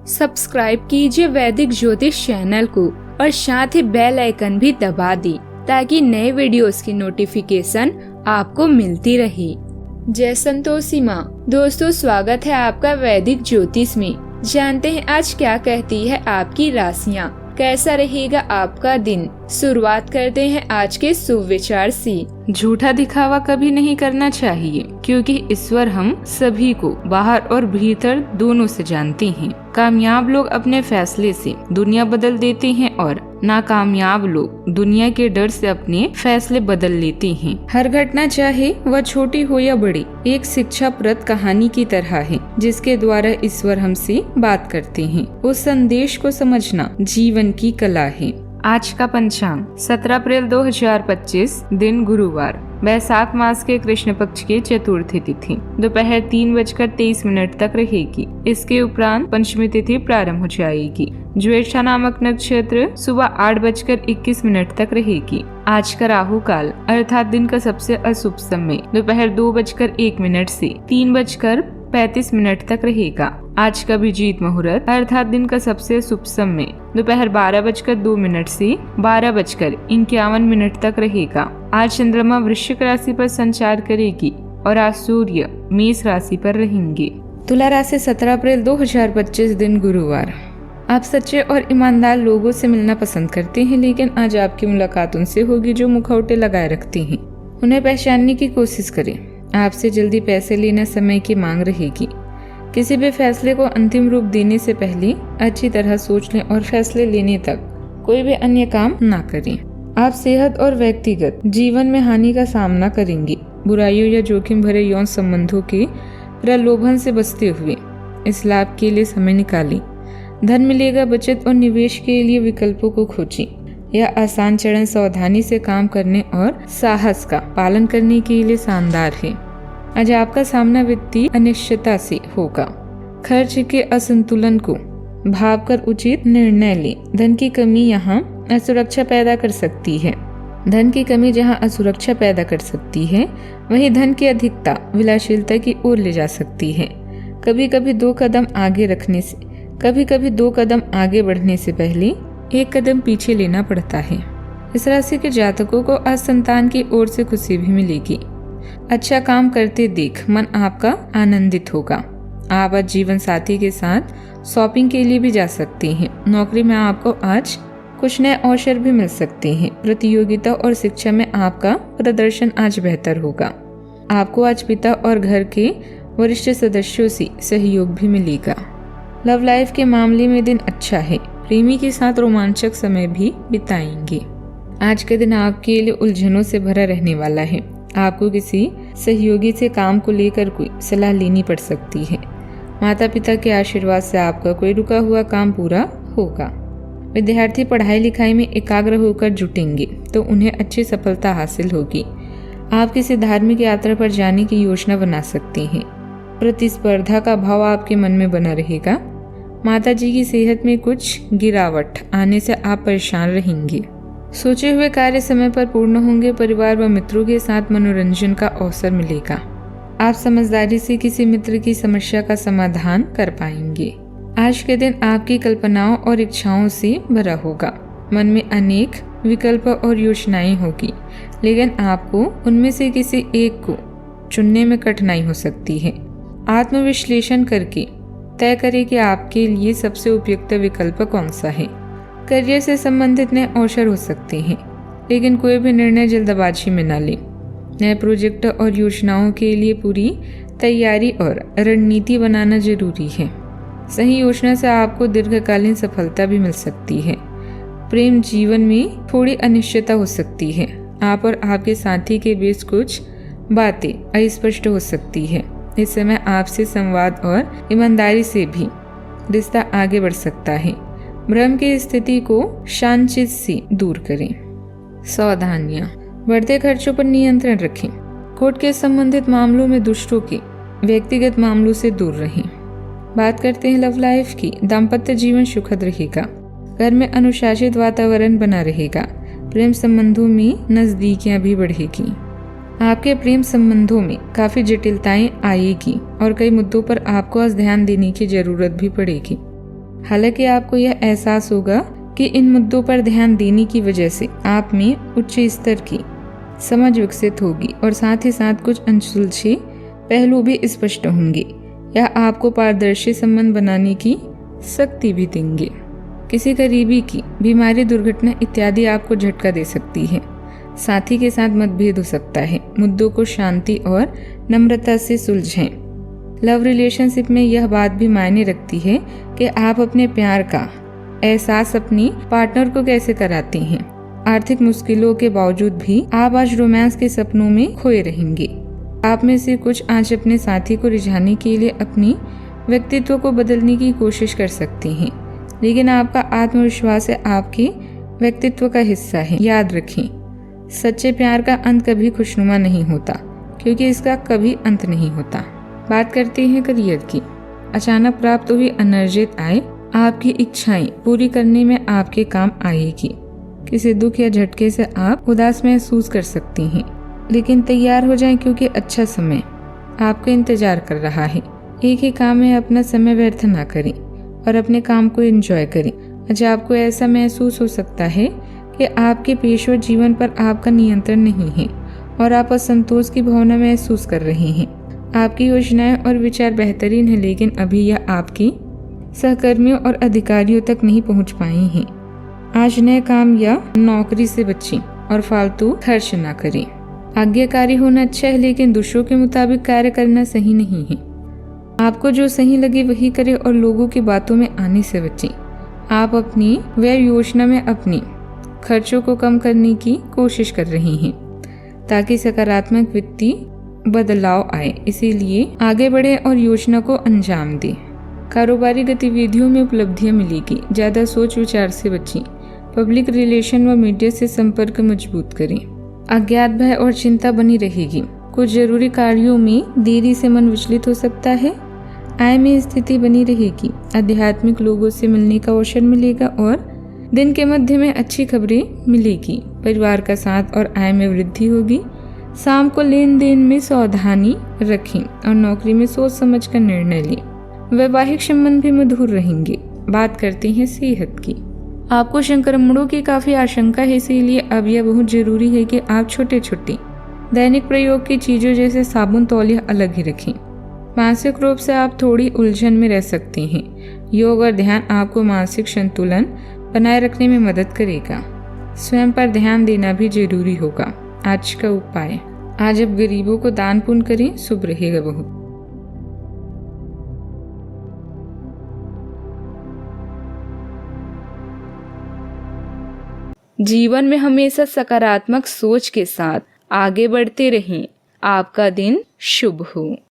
Subscribe कीजिए वैदिक ज्योतिष चैनल को और साथ ही बेल आइकन भी दबा दी ताकि नए वीडियोस की नोटिफिकेशन आपको मिलती रहे। जय संतोषी माँ। दोस्तों, स्वागत है आपका वैदिक ज्योतिष में। जानते हैं आज क्या कहती है आपकी राशियाँ, कैसा रहेगा आपका दिन। शुरुआत करते हैं आज के शुभ विचार से। झूठा दिखावा कभी नहीं करना चाहिए, क्योंकि ईश्वर हम सभी को बाहर और भीतर दोनों से जानते हैं। कामयाब लोग अपने फैसले से दुनिया बदल देते हैं और नाकामयाब लोग दुनिया के डर से अपने फैसले बदल लेते हैं। हर घटना, चाहे वह छोटी हो या बड़ी, एक शिक्षाप्रद कहानी की तरह है, जिसके द्वारा ईश्वर हमसे बात करते हैं। उस संदेश को समझना जीवन की कला है। आज का पंचांग 17 अप्रैल 2025, दिन गुरुवार, वैशाख मास के कृष्ण पक्ष की चतुर्थी तिथि दोपहर 3:23 तक रहेगी। इसके उपरांत पंचमी तिथि प्रारंभ हो जाएगी। ज्येष्ठा नामक नक्षत्र सुबह 8:21 तक रहेगी। आज का राहु काल अर्थात दिन का सबसे अशुभ समय दोपहर 2:01 से 3:35 तक रहेगा। आज का अभिजीत मुहूर्त अर्थात दिन का सबसे शुभ समय दोपहर 12:02 से 12:51 तक रहेगा। आज चंद्रमा वृश्चिक राशि पर संचार करेगी और आज सूर्य मेष राशि पर रहेंगे। तुला राशि 17 अप्रैल 2025, दिन गुरुवार। आप सच्चे और ईमानदार लोगों से मिलना पसंद करते हैं, लेकिन आज आपकी मुलाकात उनसे होगी जो मुखौटे लगाए रखते हैं। उन्हें पहचानने की कोशिश करें। आपसे जल्दी पैसे लेना समय की मांग रहेगी। किसी भी फैसले को अंतिम रूप देने से पहले अच्छी तरह सोच लें और फैसले लेने तक कोई भी अन्य काम ना करें। आप सेहत और व्यक्तिगत जीवन में हानि का सामना करेंगे। बुराइयों या जोखिम भरे यौन संबंधों के प्रलोभन से बचते हुए इस लाभ के लिए समय निकालें। धन मिलेगा। बचत और निवेश के लिए विकल्पों को खोजें। यह आसान चरण सावधानी से काम करने और साहस का पालन करने के लिए शानदार है। आज आपका सामना वित्तीय अनिश्चितता से होगा। खर्च के असंतुलन को भांपकर उचित निर्णय लें। धन की कमी यहाँ असुरक्षा पैदा कर सकती है। धन की कमी जहाँ असुरक्षा पैदा कर सकती है, वहीं धन की अधिकता विलासिता की ओर ले जा सकती है। कभी कभी दो कदम आगे बढ़ने से पहले एक कदम पीछे लेना पड़ता है। इस राशि के जातकों को आज संतान की ओर से खुशी भी मिलेगी। अच्छा काम करते देख मन आपका आनंदित होगा। आप आज जीवन साथी के साथ शॉपिंग के लिए भी जा सकते हैं। नौकरी में आपको आज कुछ नए अवसर भी मिल सकते हैं। प्रतियोगिता और शिक्षा में आपका प्रदर्शन आज बेहतर होगा। आपको आज पिता और घर के वरिष्ठ सदस्यों से सहयोग भी मिलेगा। लव लाइफ के मामले में दिन अच्छा है। प्रेमी के साथ रोमांचक समय भी बिताएंगे। आज का दिन आपके लिए उलझनों से भरा रहने वाला है। आपको किसी सहयोगी से काम को लेकर कोई सलाह लेनी पड़ सकती है। माता पिता के आशीर्वाद से आपका कोई रुका हुआ काम पूरा होगा। विद्यार्थी पढ़ाई लिखाई में एकाग्र होकर जुटेंगे तो उन्हें अच्छी सफलता हासिल होगी। आप किसी धार्मिक यात्रा पर जाने की योजना बना सकते हैं। प्रतिस्पर्धा का भाव आपके मन में बना रहेगा। माता जी की सेहत में कुछ गिरावट आने से आप परेशान रहेंगे। सोचे हुए कार्य समय पर पूर्ण होंगे। परिवार व मित्रों के साथ मनोरंजन का अवसर मिलेगा। आप समझदारी से किसी मित्र की समस्या का समाधान कर पाएंगे। आज के दिन आपकी कल्पनाओं और इच्छाओं से भरा होगा। मन में अनेक विकल्प और योजनाएं होगी, लेकिन आपको उनमें से किसी एक को चुनने में कठिनाई हो सकती है। आत्मविश्लेषण करके तय करें कि आपके लिए सबसे उपयुक्त विकल्प कौन सा है। करियर से संबंधित नए अवसर हो सकते हैं, लेकिन कोई भी निर्णय जल्दबाजी में न लें। नए प्रोजेक्ट और योजनाओं के लिए पूरी तैयारी और रणनीति बनाना जरूरी है। सही योजना से आपको दीर्घकालीन सफलता भी मिल सकती है। प्रेम जीवन में थोड़ी अनिश्चितता हो सकती है। आप और आपके साथी के बीच कुछ बातें अस्पष्ट हो सकती है। इस समय आपसे संवाद और ईमानदारी से भी रिश्ता आगे बढ़ सकता है। भ्रम की स्थिति को शांत चित्त से दूर करें। सावधानियां। बढ़ते खर्चों पर नियंत्रण रखें। कोर्ट के संबंधित मामलों में दुष्टों के व्यक्तिगत मामलों से दूर रहें। बात करते हैं लव लाइफ की। दाम्पत्य जीवन सुखद रहेगा। घर में अनुशासित वातावरण बना रहेगा। प्रेम संबंधों में नजदीकियां भी बढ़ेगी। आपके प्रेम संबंधों में काफी जटिलताएं आएगी और कई मुद्दों पर आपको आज ध्यान देने की जरूरत भी पड़ेगी। हालांकि आपको यह एहसास होगा कि इन मुद्दों पर ध्यान देने की वजह से आप में उच्च स्तर की समझ विकसित होगी और साथ ही साथ कुछ अनसुलझे पहलू भी स्पष्ट होंगे। यह आपको पारदर्शी संबंध बनाने की शक्ति भी देंगे। किसी करीबी की बीमारी, दुर्घटना इत्यादि आपको झटका दे सकती है। साथी के साथ मतभेद हो सकता है। मुद्दों को शांति और नम्रता से सुलझें। लव रिलेशनशिप में यह बात भी मायने रखती है कि आप अपने प्यार का एहसास अपनी पार्टनर को कैसे कराते हैं। आर्थिक मुश्किलों के बावजूद भी आप आज रोमांस के सपनों में खोए रहेंगे। आप में से कुछ आज अपने साथी को रिझाने के लिए अपनी व्यक्तित्व को बदलने की कोशिश कर सकते हैं, लेकिन आपका आत्मविश्वास है आपके व्यक्तित्व का हिस्सा है। याद रखें, सच्चे प्यार का अंत कभी खुशनुमा नहीं होता, क्योंकि इसका कभी अंत नहीं होता। बात करते हैं करियर की। अचानक प्राप्त हुई एनर्जित आय आपकी इच्छाएं पूरी करने में आपके काम आएगी। किसी दुख या झटके से आप उदास महसूस कर सकती हैं, लेकिन तैयार हो जाएं, क्योंकि अच्छा समय आपका इंतजार कर रहा है। एक ही काम में अपना समय व्यर्थ ना करें और अपने काम को एंजॉय करें। आज आपको ऐसा महसूस हो सकता है कि आपके पेशेवर जीवन पर आपका नियंत्रण नहीं है और आप असंतोष की भावना महसूस कर रहे हैं। आपकी योजनाएं और विचार बेहतरीन है, लेकिन अभी यह आपकी सहकर्मियों और अधिकारियों तक नहीं पहुंच पाए हैं। आज नए काम या नौकरी से बचें और फालतू खर्च ना करें। आज्ञाकारी होना अच्छा है, लेकिन दूसरों के मुताबिक कार्य करना सही नहीं है। आपको जो सही लगे वही करें और लोगों की बातों में आने से बचें। आप अपनी व्यय योजना में अपने खर्चों को कम करने की कोशिश कर रहे हैं ताकि सकारात्मक वित्तीय बदलाव आए, इसीलिए आगे बढ़े और योजना को अंजाम दें। कारोबारी गतिविधियों में उपलब्धियां मिलेगी। ज्यादा सोच विचार से बचें। पब्लिक रिलेशन व मीडिया से संपर्क मजबूत करें। अज्ञात भय और चिंता बनी रहेगी। कुछ जरूरी कार्यों में देरी से मन विचलित हो सकता है। आय में स्थिति बनी रहेगी। आध्यात्मिक लोगों से मिलने का अवसर मिलेगा और दिन के मध्य में अच्छी खबरें मिलेगी। परिवार का साथ और आय में वृद्धि होगी। शाम को लेन देन में सावधानी रखें और नौकरी में सोच समझ कर निर्णय लें। वैवाहिक संबंध भी मधुर रहेंगे। बात करते हैं सेहत की। आपको संक्रमणों की काफी आशंका है, इसीलिए अब यह बहुत जरूरी है कि आप छोटे छोटे दैनिक प्रयोग की चीजों जैसे साबुन तौलिया अलग ही रखें। मानसिक रूप से आप थोड़ी उलझन में रह सकते हैं। योग और ध्यान आपको मानसिक संतुलन बनाए रखने में मदद करेगा। स्वयं पर ध्यान देना भी जरूरी होगा। आज का उपाय, आज अब गरीबों को दान पुण्य करें, शुभ रहेगा बहुत। जीवन में हमेशा सकारात्मक सोच के साथ आगे बढ़ते रहें। आपका दिन शुभ हो।